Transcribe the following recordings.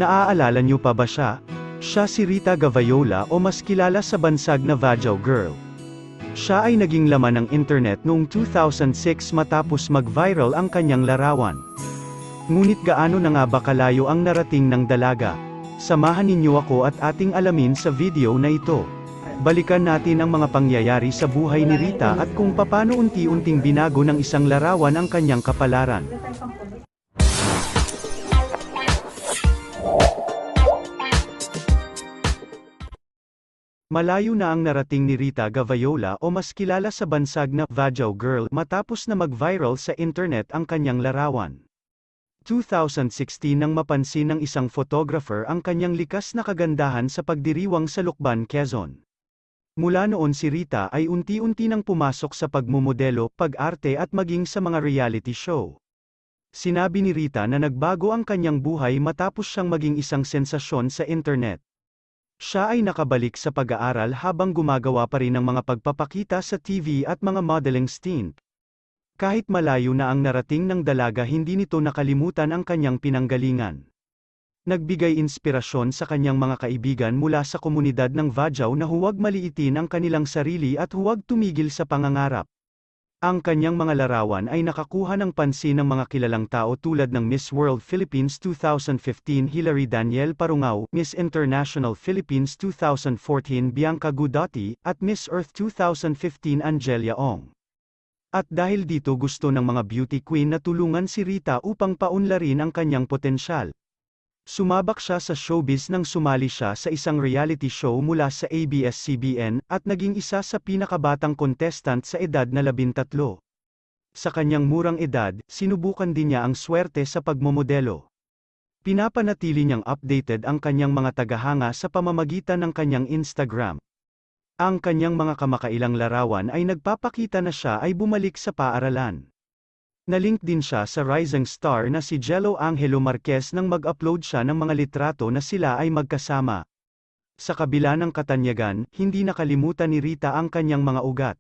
Naaalala niyo pa ba siya? Siya si Rita Gavayola o mas kilala sa bansag na Vajaw Girl. Siya ay naging laman ng internet noong 2006 matapos mag-viral ang kanyang larawan. Ngunit gaano na nga ba kalayo ang narating ng dalaga? Samahan ninyo ako at ating alamin sa video na ito. Balikan natin ang mga pangyayari sa buhay ni Rita at kung papaano unti-unting binago ng isang larawan ang kanyang kapalaran. Malayo na ang narating ni Rita Gavayola o mas kilala sa bansag na Vajaw Girl matapos na mag-viral sa internet ang kanyang larawan. 2016 nang mapansin ng isang photographer ang kanyang likas na kagandahan sa pagdiriwang sa Lucban, Quezon. Mula noon si Rita ay unti-unti nang pumasok sa pagmumodelo, pag-arte at maging sa mga reality show. Sinabi ni Rita na nagbago ang kanyang buhay matapos siyang maging isang sensasyon sa internet. Siya ay nakabalik sa pag-aaral habang gumagawa pa rin ng mga pagpapakita sa TV at mga modeling stint. Kahit malayo na ang narating ng dalaga, hindi nito nakalimutan ang kanyang pinanggalingan. Nagbigay inspirasyon sa kanyang mga kaibigan mula sa komunidad ng Vajaw na huwag maliitin ang kanilang sarili at huwag tumigil sa pangangarap. Ang kanyang mga larawan ay nakakuha ng pansin ng mga kilalang tao tulad ng Miss World Philippines 2015 Hilary Daniel Parungao, Miss International Philippines 2014 Bianca Gudotti, at Miss Earth 2015 Angelia Ong. At dahil dito gusto ng mga beauty queen na tulungan si Rita upang paunlarin ang kanyang potensyal. Sumabak siya sa showbiz nang sumali siya sa isang reality show mula sa ABS-CBN, at naging isa sa pinakabatang contestant sa edad na 13. Sa kanyang murang edad, sinubukan din niya ang swerte sa pagmomodelo. Pinapanatili niyang updated ang kanyang mga tagahanga sa pamamagitan ng kanyang Instagram. Ang kanyang mga kamakailang larawan ay nagpapakita na siya ay bumalik sa paaralan. Nalink din siya sa rising star na si Jello Angelo Marquez nang mag-upload siya ng mga litrato na sila ay magkasama. Sa kabila ng katanyagan, hindi nakalimutan ni Rita ang kanyang mga ugat.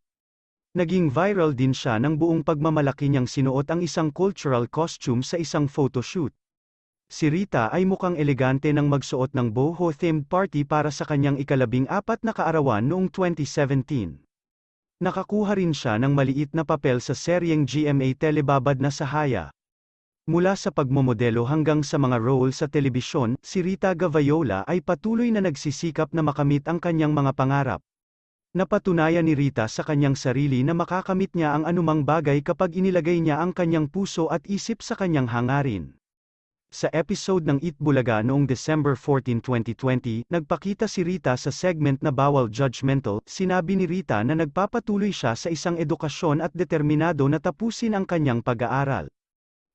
Naging viral din siya ng buong pagmamalaki niyang sinuot ang isang cultural costume sa isang photoshoot. Si Rita ay mukhang elegante nang magsuot ng boho-themed party para sa kanyang ika-14 na kaarawan noong 2017. Nakakuha rin siya ng maliit na papel sa seryeng GMA Telebabad na Sahaya. Mula sa pagmomodelo hanggang sa mga role sa telebisyon, si Rita Gavayola ay patuloy na nagsisikap na makamit ang kanyang mga pangarap. Napatunayan ni Rita sa kanyang sarili na makakamit niya ang anumang bagay kapag inilagay niya ang kanyang puso at isip sa kanyang hangarin. Sa episode ng Eat Bulaga noong December 14, 2020, nagpakita si Rita sa segment na Bawal Judgmental. Sinabi ni Rita na nagpapatuloy siya sa isang edukasyon at determinado na tapusin ang kanyang pag-aaral.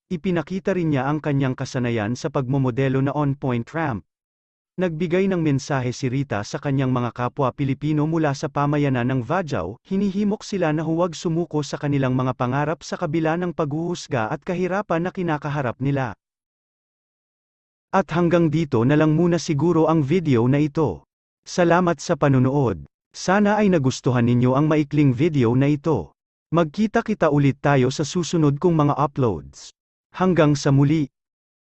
Ipinakita rin niya ang kanyang kasanayan sa pagmomodelo na on-point ramp. Nagbigay ng mensahe si Rita sa kanyang mga kapwa Pilipino mula sa pamayanan ng Vajaw, hinihimok sila na huwag sumuko sa kanilang mga pangarap sa kabila ng paghuhusga at kahirapan na kinakaharap nila. At hanggang dito na lang muna siguro ang video na ito. Salamat sa panunood. Sana ay nagustuhan ninyo ang maikling video na ito. Magkita-kita ulit tayo sa susunod kong mga uploads. Hanggang sa muli.